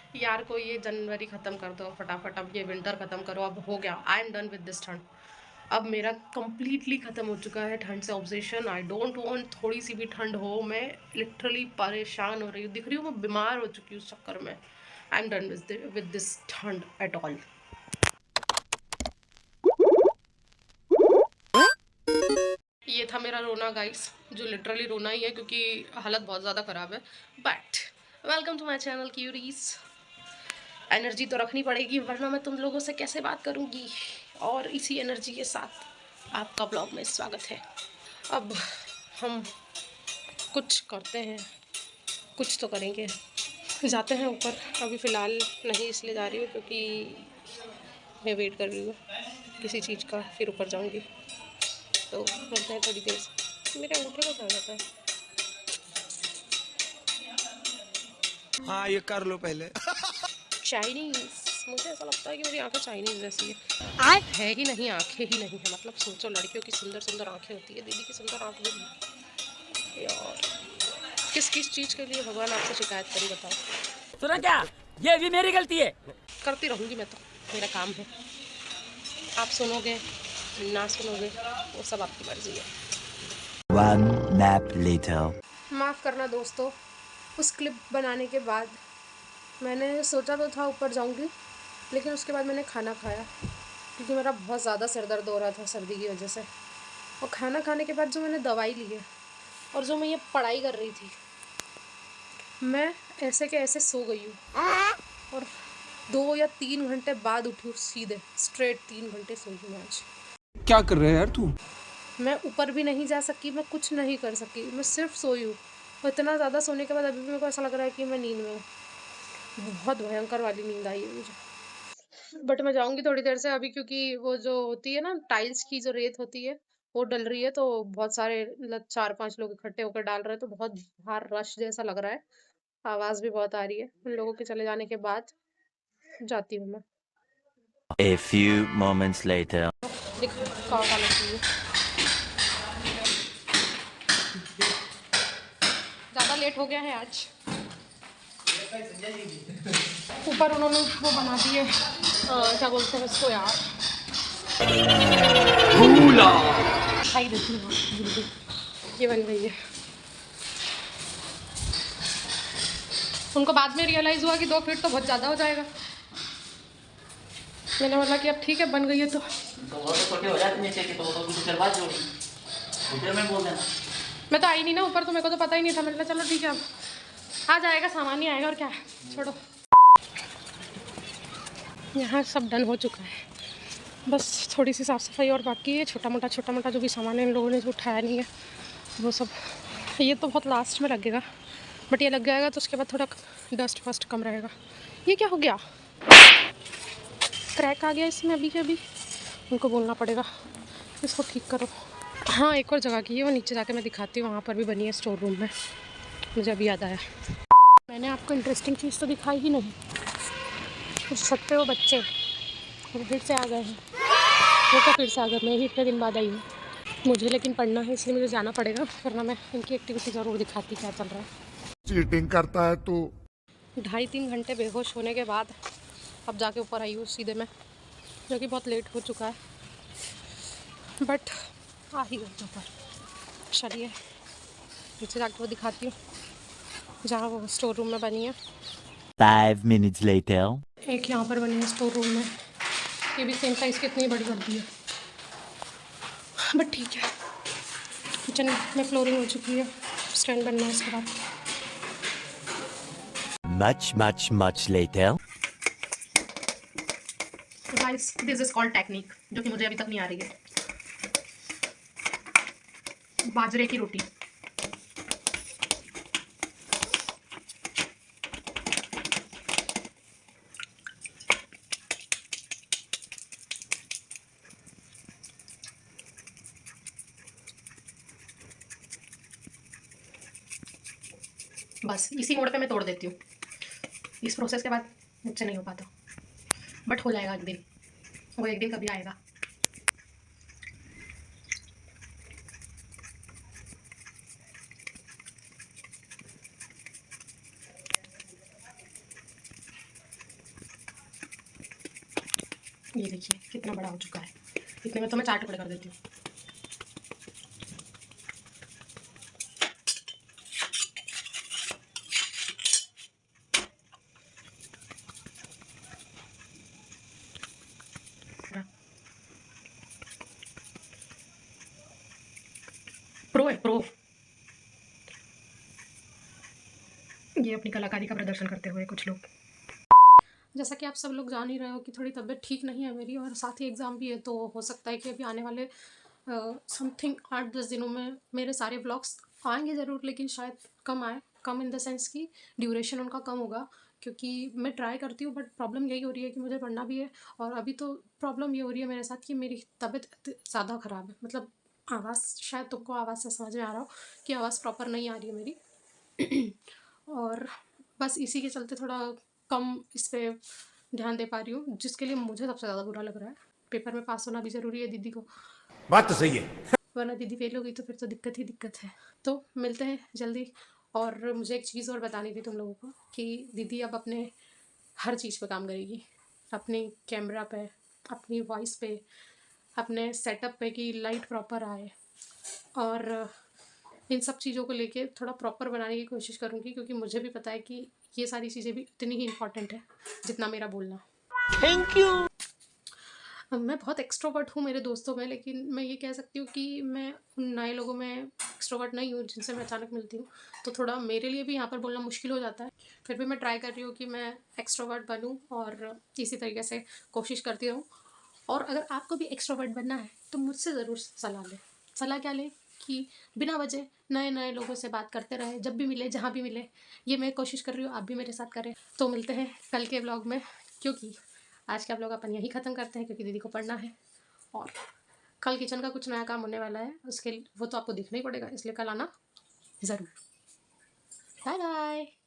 यार को ये जनवरी ख़त्म कर दो फटाफट, अब ये विंटर ख़त्म करो, अब हो गया। I am done with this ठंड। अब मेरा कंप्लीटली ख़त्म हो चुका है ठंड से ऑब्सेशन। आई डोंट वांट थोड़ी सी भी ठंड हो। मैं लिटरली परेशान हो रही हूँ, दिख रही हूँ मैं बीमार हो चुकी हूँ उस चक्कर में। I am done with this ठंड एट ऑल। ये था मेरा रोना गाइस, जो लिटरली रोना ही है क्योंकि हालत बहुत ज़्यादा ख़राब है। But welcome to my channel queries. Energy तो रखनी पड़ेगी वरना मैं तुम लोगों से कैसे बात करूँगी। और इसी एनर्जी के साथ आपका ब्लॉग में स्वागत है। अब हम कुछ करते हैं, कुछ तो करेंगे। जाते हैं ऊपर। अभी फ़िलहाल नहीं इसलिए जा रही हूँ क्योंकि मैं वेट कर रही हूँ किसी चीज़ का, फिर ऊपर जाऊँगी। तो मिलते हैं थोड़ी देर से। मेरे अंगूठे को क्या जाता है। हाँ ये कर लो पहले। चाइनीज़, मुझे ऐसा लगता है कि मेरी आंखें चाइनीज़ जैसी है ही नहीं, आंखें ही नहीं है। मतलब सोचो, लड़कियों की सुंदर सुंदर आंखें होती है, दीदी की सुंदर आंख भी नहीं यार। किस किस चीज़ के लिए भगवान आपसे शिकायत करी बताओ। सुना क्या, ये भी मेरी गलती है। करती रहूँगी मैं तो, मेरा काम है। आप सुनोगे ना सुनोगे वो सब आपकी मर्जी है। One nap later. माफ़ करना दोस्तों, उस क्लिप बनाने के बाद मैंने सोचा तो था ऊपर जाऊँगी, लेकिन उसके बाद मैंने खाना खाया क्योंकि मेरा बहुत ज़्यादा सिर दर्द हो रहा था सर्दी की वजह से। और खाना खाने के बाद जो मैंने दवाई ली है और जो मैं ये पढ़ाई कर रही थी, मैं ऐसे के ऐसे सो गई हूँ। और 2 या 3 घंटे बाद उठी हूँ, सीधे स्ट्रेट 3 घंटे सोई हूँ मैं आज। क्या कर रहे हैं यार तू? मैं ऊपर भी नहीं जा सकी, मैं कुछ नहीं कर सकी, मैं सिर्फ सोई हूँ। और इतना ज़्यादा सोने के बाद अभी भी मेरे को ऐसा लग रहा है कि मैं नींद में हूँ। बहुत भयंकर वाली नींद आई है मुझे। बट मैं जाऊँगी थोड़ी देर से अभी, क्योंकि वो जो होती है ना टाइल्स की जो रेत होती है वो डल रही है, तो बहुत सारे मतलब 4-5 लोग इकट्ठे होकर डाल रहे हैं, तो बहुत बाहर रश जैसा लग रहा है। आवाज़ भी बहुत आ रही है। उन लोगों के चले जाने के बाद जाती हूँ मैं। A few moments later. दिख कहाँ चाहिए। ज़्यादा लेट हो गया है आज। ऊपर उन्होंने वो बना दिए, क्या बोलते हैं इसको यार, खाई देती हूँ जल्दी। ये बन गई है। उनको बाद में रियलाइज़ हुआ कि 2 फीट तो बहुत ज़्यादा हो जाएगा। मैंने बोला कि अब ठीक है बन गई है तो वो तो छोटे हो जाते नीचे के, तो वो तो कुछ करवा जो ऊपर में बोल देना। मैं तो आई नहीं ना ऊपर, तो मेरे को तो पता ही नहीं था। मैंने कहा चलो ठीक है, अब आ जाएगा, सामान ही आएगा और क्या है, छोड़ो। यहाँ सब डन हो चुका है, बस थोड़ी सी साफ़ सफाई और बाकी है। छोटा मोटा जो भी सामान है इन लोगों ने जो उठाया नहीं है वो सब, ये तो बहुत लास्ट में लगेगा, बट ये लग जाएगा तो उसके बाद थोड़ा डस्ट वस्ट कम रहेगा। ये क्या हो गया, क्रैक आ गया इसमें अभी के अभी। उनको बोलना पड़ेगा इसको ठीक करो। हाँ एक और जगह की है, वो नीचे जाके मैं दिखाती हूँ, वहाँ पर भी बनी है स्टोर रूम में। मुझे अभी याद आया, मैंने आपको इंटरेस्टिंग चीज़ तो दिखाई ही नहीं। उस छत पे वो बच्चे वो फिर से आ गए हैं। वो तो फिर से आ गए, मैं ही इतने दिन बाद आई हूँ। मुझे लेकिन पढ़ना है इसलिए मुझे जाना पड़ेगा, वरना मैं इनकी एक्टिविटी ज़रूर दिखाती क्या चल रहा है। चीटिंग करता है तू। 2.5-3 घंटे बेहोश होने के बाद अब जाके ऊपर आई हूँ सीधे मैं, जो कि बहुत लेट हो चुका है, बट आ ही गई ऊपर। चलिए नीचे जाके वो दिखाती हूँ जहाँ वो स्टोर रूम में बनी है। 5 minutes later. एक यहाँ पर बनी है स्टोर रूम में, ये भी सेम साइज़ की, इतनी बड़ी कर दी है, बट ठीक है। किचन में फ्लोरिंग हो चुकी है, स्टैंड बनना है इसके बाद। Much later. Guys this is called technique, जो कि मुझे अभी तक नहीं आ रही है। बाजरे की रोटी, बस इसी मोड़ पे मैं तोड़ देती हूँ। इस प्रोसेस के बाद मुझसे नहीं हो पाता, बट हो जाएगा एक दिन, वो एक दिन कभी आएगा। ये देखिए कितना बड़ा हो चुका है, इतने में तो मैं 4 टुकड़े कर देती हूँ। प्रो है प्रो। ये अपनी कलाकारी का प्रदर्शन करते हुए कुछ लोग। जैसा कि आप सब लोग जान ही रहे हो कि थोड़ी तबीयत ठीक नहीं है मेरी, और साथ ही एग्ज़ाम भी है, तो हो सकता है कि अभी आने वाले समथिंग 8-10 दिनों में मेरे सारे व्लॉग्स आएंगे ज़रूर, लेकिन शायद कम आए। कम इन द सेंस कि ड्यूरेशन उनका कम होगा, क्योंकि मैं ट्राई करती हूँ, बट प्रॉब्लम यही हो रही है कि मुझे पढ़ना भी है। और अभी तो प्रॉब्लम ये हो रही है मेरे साथ कि मेरी तबीयत ज़्यादा ख़राब है, मतलब आवाज़, शायद तुमको आवाज़ से समझ में आ रहा हो कि आवाज़ प्रॉपर नहीं आ रही है मेरी। और बस इसी के चलते थोड़ा कम इस पे ध्यान दे पा रही हूँ, जिसके लिए मुझे सबसे ज़्यादा बुरा लग रहा है। पेपर में पास होना भी ज़रूरी है दीदी को, बात तो सही है। वरना दीदी फेल हो गई तो फिर तो दिक्कत ही दिक्कत है। तो मिलते हैं जल्दी। और मुझे एक चीज़ और बतानी थी तुम लोगों को कि दीदी अब अपने हर चीज़ पे काम करेगी, अपनी कैमरा पे, अपनी वॉइस पे, अपने सेटअप पे कि लाइट प्रॉपर आए, और इन सब चीज़ों को लेके थोड़ा प्रॉपर बनाने की कोशिश करूँगी, क्योंकि मुझे भी पता है कि ये सारी चीज़ें भी उतनी ही इम्पॉर्टेंट है जितना मेरा बोलना। मैं बहुत एक्सट्रोवर्ट हूँ मेरे दोस्तों में, लेकिन मैं ये कह सकती हूँ कि मैं उन नए लोगों में एक्सट्रोवर्ट नहीं हूँ जिनसे मैं अचानक मिलती हूँ, तो थोड़ा मेरे लिए भी यहाँ पर बोलना मुश्किल हो जाता है। फिर भी मैं ट्राई कर रही हूँ कि मैं एक्सट्रोवर्ट बनूँ, और इसी तरीके से कोशिश करती रहूँ। और अगर आपको भी एक्सट्रोवर्ट बनना है तो मुझसे ज़रूर सलाह लें। सलाह क्या लें कि बिना वजह नए नए लोगों से बात करते रहे, जब भी मिले, जहाँ भी मिले। ये मैं कोशिश कर रही हूँ, आप भी मेरे साथ करें। तो मिलते हैं कल के व्लॉग में, क्योंकि आज का व्लॉग अपन यहीं ख़त्म करते हैं, क्योंकि दीदी को पढ़ना है। और कल किचन का कुछ नया काम होने वाला है, उसके वो तो आपको दिखना ही पड़ेगा, इसलिए कल आना ज़रूर। Bye bye.